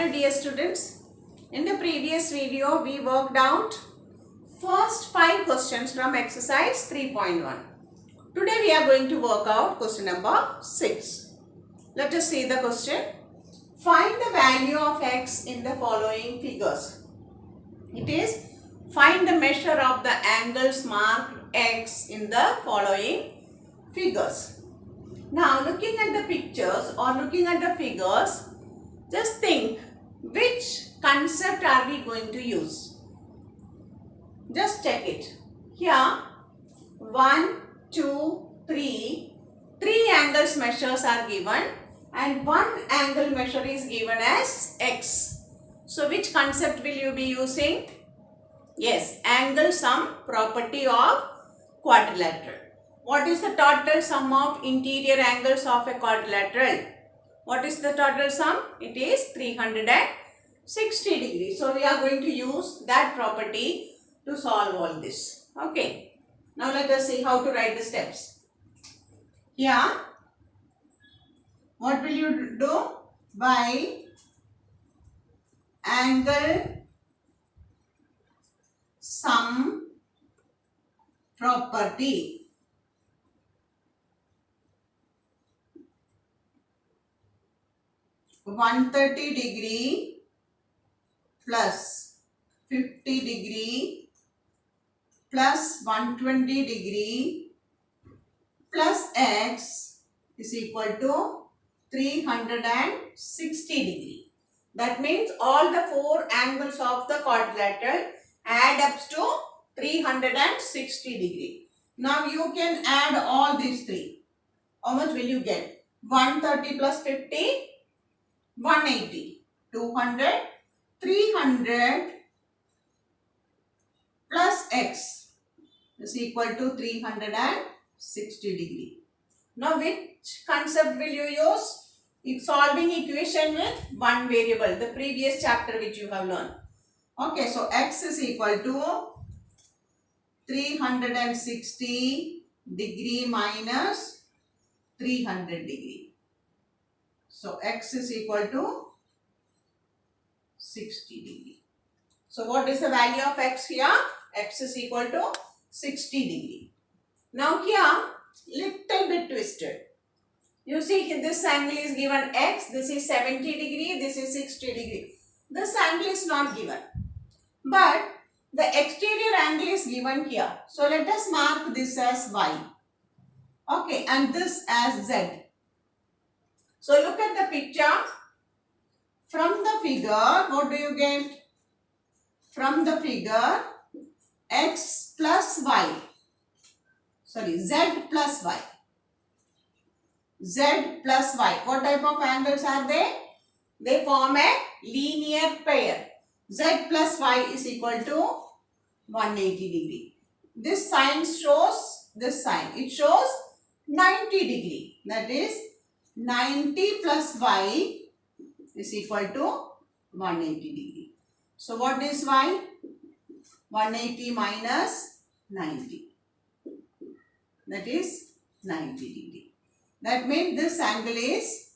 Hello dear students, in the previous video we worked out first 5 questions from exercise 3.1. Today we are going to work out question number 6. Let us see the question. Find the value of x in the following figures. It is find the measure of the angles marked x in the following figures. Now looking at the pictures or looking at the figures, just think which concept are we going to use. Just check it. Here 1, 2, 3. 3 angles measures are given and 1 angle measure is given as x. So which concept will you be using? Yes, angle sum property of quadrilateral. What is the total sum of interior angles of a quadrilateral? What is the total sum? It is 360 degrees. So we are going to use that property to solve all this. Okay. Now let us see how to write the steps. Here, what will you do? By angle sum property. 130 degree plus 50 degree plus 120 degree plus x is equal to 360 degree. That means all the 4 angles of the quadrilateral add up to 360 degree. Now you can add all these 3. How much will you get? 130 plus 50? 180, 200, 300 plus x is equal to 360 degree. Now which concept will you use? If solving equation with one variable, the previous chapter which you have learned. Okay, so x is equal to 360 degree minus 300 degree. So x is equal to 60 degree. So what is the value of x here? X is equal to 60 degree. Now here, little bit twisted. You see this angle is given x, this is 70 degree, this is 60 degree. This angle is not given. But the exterior angle is given here. So let us mark this as y. Okay, and this as z. So look at the picture. From the figure, what do you get? From the figure, x plus y. Sorry, z plus y. Z plus y. What type of angles are they? They form a linear pair. Z plus y is equal to 180 degree. This sign shows this sign. It shows 90 degree. That is 90 plus y is equal to 180 degree. So what is y? 180 minus 90. That is 90 degree. That means this angle is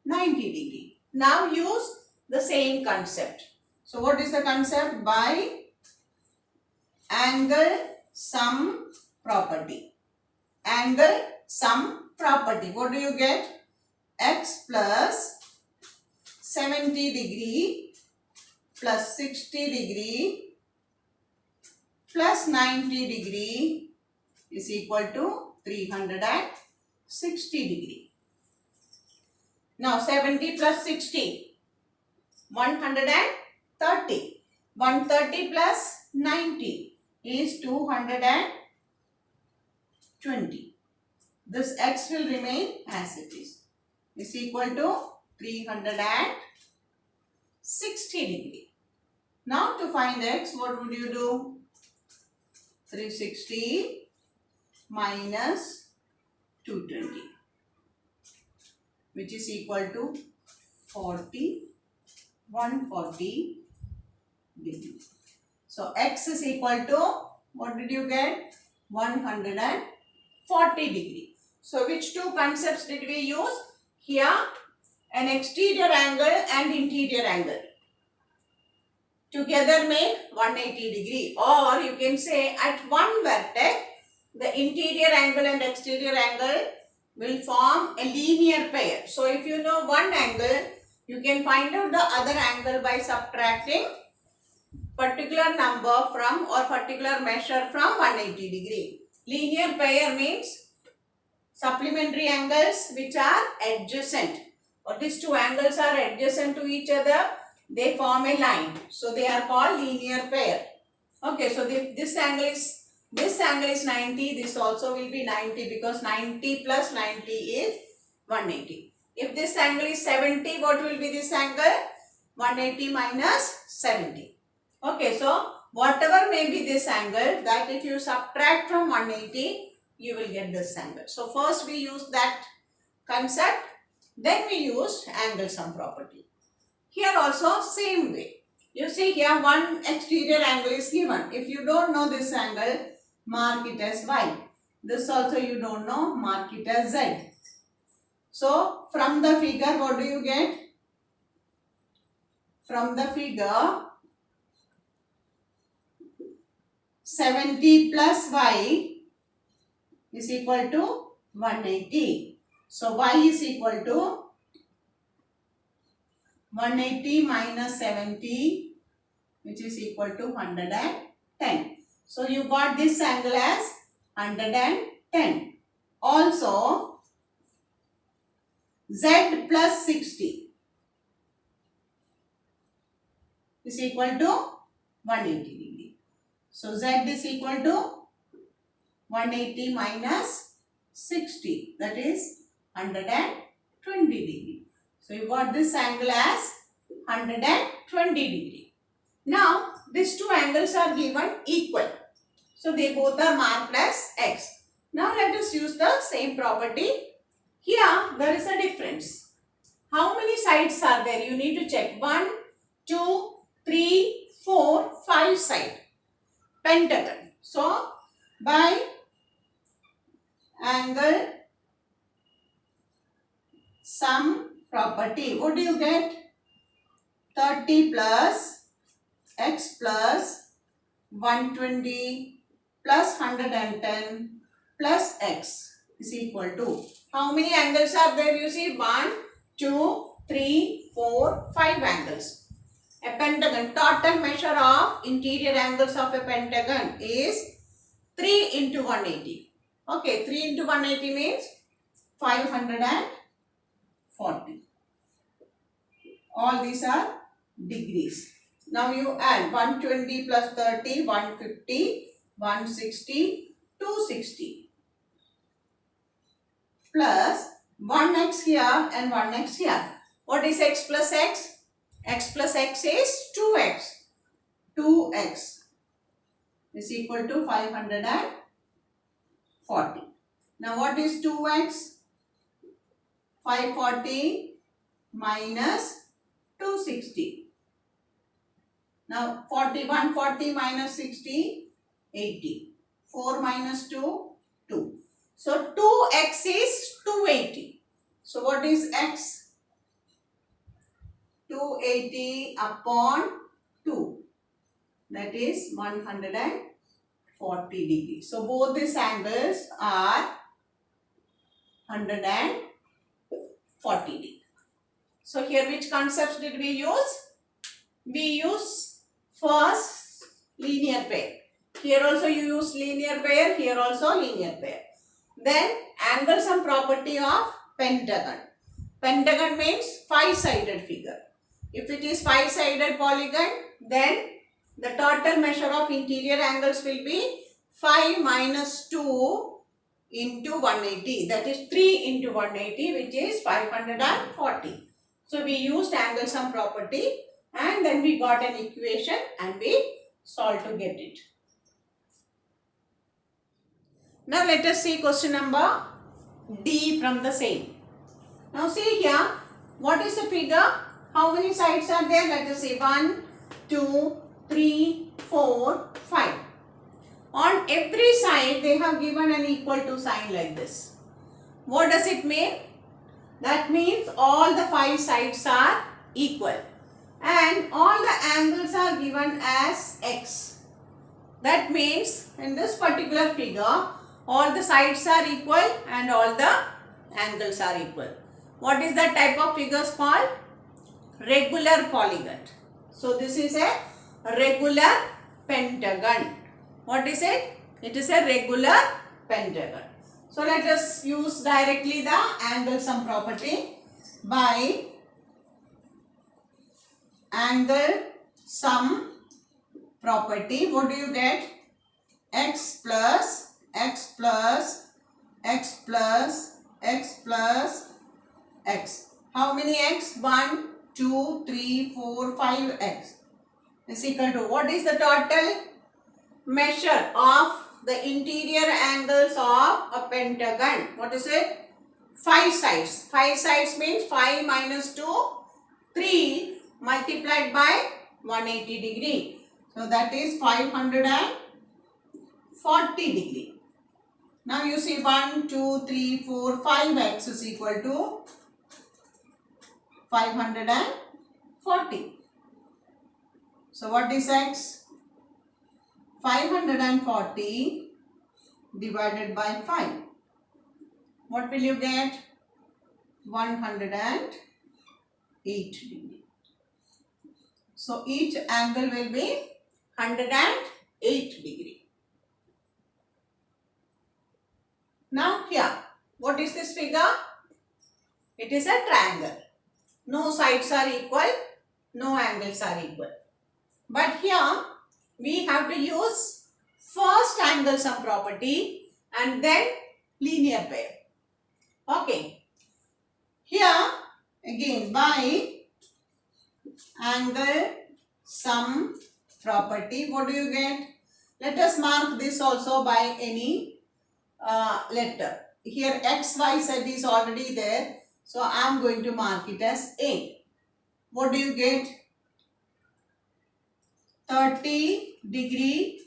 90 degree. Now use the same concept. So what is the concept? By angle sum property. Angle sum property. What do you get? X plus 70 degree plus 60 degree plus 90 degree is equal to 360 degree. Now 70 plus 60, 130. 130 plus 90 is 220. This x will remain as it is. Is equal to 360 degree. Now to find x, what would you do? 360 minus 220, which is equal to 140 degree. So x is equal to, what did you get? 140 degree. So which two concepts did we use? Here an exterior angle and interior angle together make 180 degree, or you can say at one vertex the interior angle and exterior angle will form a linear pair. So if you know one angle, you can find out the other angle by subtracting particular number from or particular measure from 180 degree. Linear pair means supplementary angles which are adjacent, or these two angles are adjacent to each other, they form a line. So they are called linear pair. Okay, so this angle is 90, this also will be 90 because 90 plus 90 is 180. If this angle is 70, what will be this angle? 180 minus 70. Okay, so whatever may be this angle, that if you subtract from 180, you will get this angle. So first we use that concept, then we use angle sum property. Here also same way. You see here one exterior angle is given. If you don't know this angle, mark it as Y. This also you don't know, mark it as Z. So from the figure, what do you get? From the figure, 70 plus Y is equal to 180. So Y is equal to 180 minus 70, which is equal to 110. So you got this angle as 110. Also, Z plus 60 is equal to 180 degree. So Z is equal to 180 minus 60, that is 120 degree. So you got this angle as 120 degree. Now these two angles are given equal. So they both are marked as X. Now let us use the same property. Here there is a difference. How many sides are there? You need to check. 1, 2, 3, 4, 5 sides. Pentagon. So by angle sum property, what do you get? 30 plus X plus 120 plus 110 plus X is equal to, how many angles are there? You see 1, 2, 3, 4, 5 angles. A pentagon, total measure of interior angles of a pentagon is 3 into 180. Okay, 3 into 180 means 540. All these are degrees. Now you add 120 plus 30, 150, 160, 260 plus 1x here and 1x here. What is x plus x? X plus x is 2x. 2x is equal to 540. Now what is 2x? 540 minus 260. Now 140 minus 60, 80. 4 minus 2, 2. So 2x is 280. So what is x? 280 upon 2. That is 140 degrees. So both these angles are 140 degrees. So here which concepts did we use? We use first linear pair. Here also you use linear pair, here also linear pair. Then angle sum property of pentagon. Pentagon means 5-sided figure. If it is 5-sided polygon, then the total measure of interior angles will be 5 minus 2 into 180. That is 3 into 180, which is 540. So we used angle sum property and then we got an equation and we solved to get it. Now let us see question number D from the same. Now see here, what is the figure? How many sides are there? Let us see. 1, 2, 3, 4, 5. On every side they have given an equal to sign like this. What does it mean? That means all the 5 sides are equal and all the angles are given as x. That means in this particular figure, all the sides are equal and all the angles are equal. What is that type of figures called? Regular polygon. So this is a regular pentagon. What is it? It is a regular pentagon. So let us use directly the angle sum property. By angle sum property, what do you get? X plus x plus x plus x plus x. How many x? 1, 2, 3, 4, 5 x is equal to, what is the total measure of the interior angles of a pentagon? What is it? 5 sides. 5 sides means 5 minus 2, 3 multiplied by 180 degree. So that is 540 degree. Now you see 1, 2, 3, 4, 5x is equal to 540. So what is x? 540 divided by 5. What will you get? 108 degree. So each angle will be 108 degree. Now here, what is this figure? It is a triangle. No sides are equal, no angles are equal. But here we have to use first angle sum property and then linear pair. Okay. Here again by angle sum property, what do you get? Let us mark this also by any letter. Here x, y, z is already there. So I am going to mark it as A. What do you get? 30 degree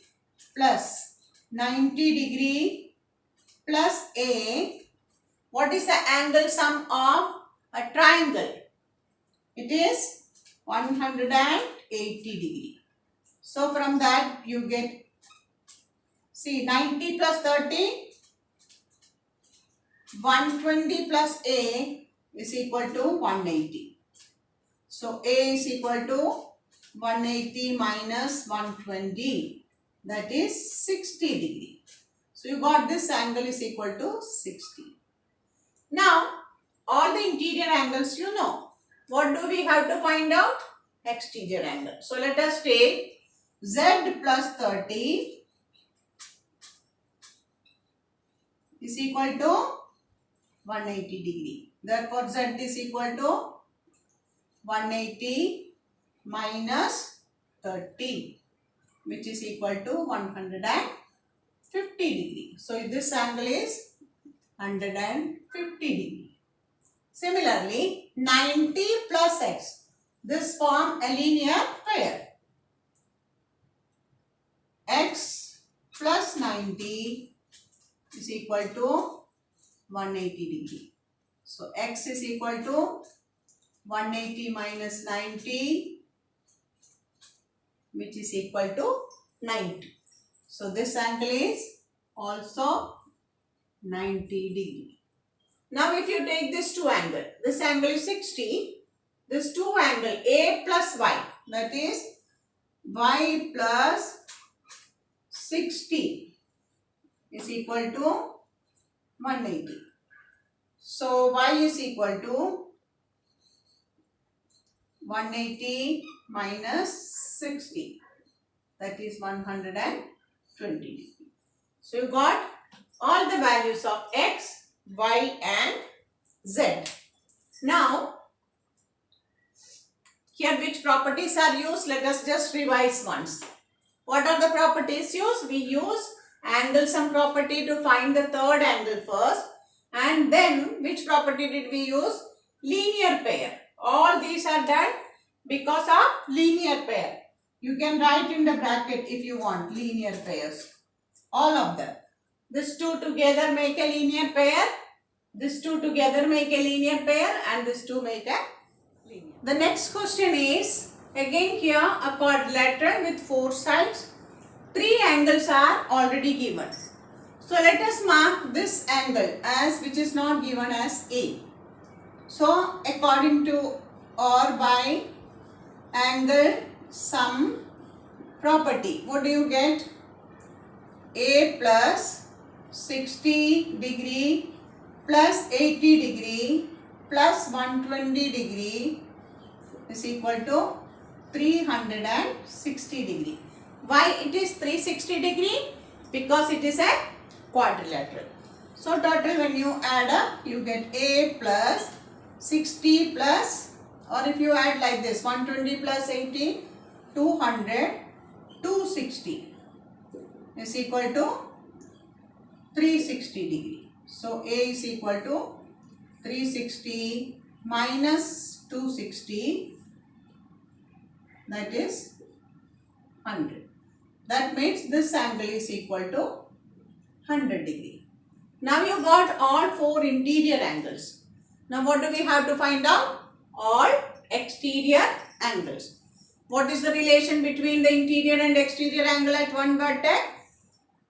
plus 90 degree plus A. What is the angle sum of a triangle? It is 180 degree. So from that you get, see, 90 plus 30, 120 plus A is equal to 180. So A is equal to 180 minus 120, that is 60 degree. So you got this angle is equal to 60. Now all the interior angles you know. What do we have to find out? Exterior angle. So let us take Z plus 30 is equal to 180 degree. Therefore Z is equal to 180 minus 30, which is equal to 150 degree. So this angle is 150 degree. Similarly, 90 plus x, this form a linear pair. X plus 90 is equal to 180 degree. So x is equal to 180 minus 90, which is equal to 90. So this angle is also 90 degree. Now if you take this two angle, this angle is 60, this two angle A plus Y, that is Y plus 60 is equal to 180. So Y is equal to 180 minus 60, that is 120. So you got all the values of x, y and z. Now here which properties are used? Let us just revise once. What are the properties used? We use angle sum property to find the third angle first, and then which property did we use? Linear pair. All these are done because of linear pair. You can write in the bracket if you want linear pairs. All of them. These two together make a linear pair. These two together make a linear pair and these two make a linear. The next question is again here a quadrilateral with 4 sides. 3 angles are already given. So let us mark this angle as which is not given as A. So according to or by angle sum property, what do you get? A plus 60 degree plus 80 degree plus 120 degree is equal to 360 degree. Why it is 360 degree? Because it is a quadrilateral. So total when you add up, you get A plus 60 plus, or if you add like this, 120 plus 80, 200, 260 is equal to 360 degree. So A is equal to 360 minus 260, that is 100. That means this angle is equal to 100 degree. Now you got all 4 interior angles. Now what do we have to find out? All exterior angles. What is the relation between the interior and exterior angle at one vertex?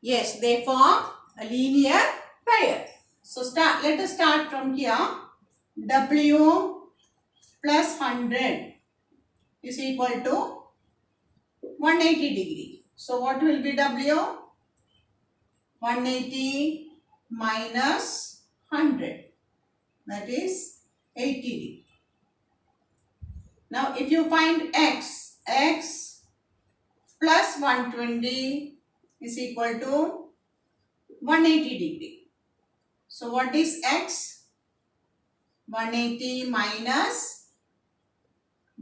Yes, they form a linear pair. So let us start from here. W plus 100 is equal to 180 degree. So what will be W? 180 minus 100, that is 80 degree. Now if you find X, X plus 120 is equal to 180 degree. So what is X? 180 minus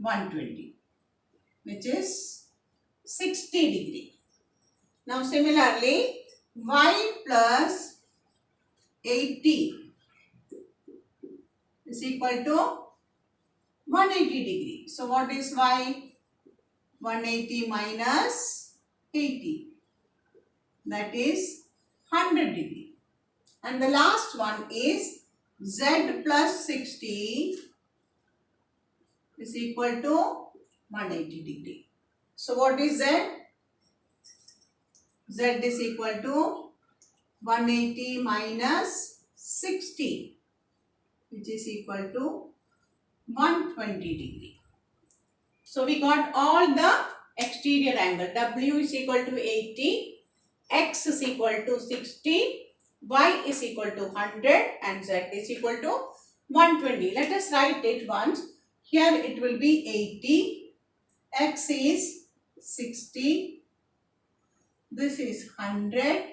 120, which is 60 degree. Now similarly, Y plus 80 is equal to 180 degree. So what is Y? 180 minus 80, that is 100 degree. And the last one is Z plus 60 is equal to 180 degree. So what is Z? Z is equal to 180 minus 60, which is equal to 120 degree. So we got all the exterior angle. W is equal to 80, X is equal to 60, Y is equal to 100 and Z is equal to 120. Let us write it once. Here it will be 80, X is 60, this is 100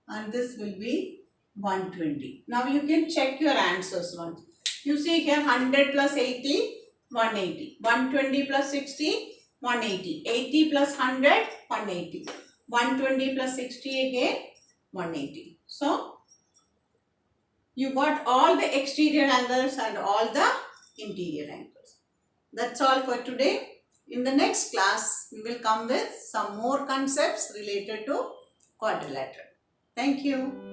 and this will be 120. Now you can check your answers once. You see here 100 plus 80, 180. 120 plus 60, 180. 80 plus 100, 180. 120 plus 60 again, 180. So, you got all the exterior angles and all the interior angles. That's all for today. In the next class, we will come with some more concepts related to quadrilateral. Thank you.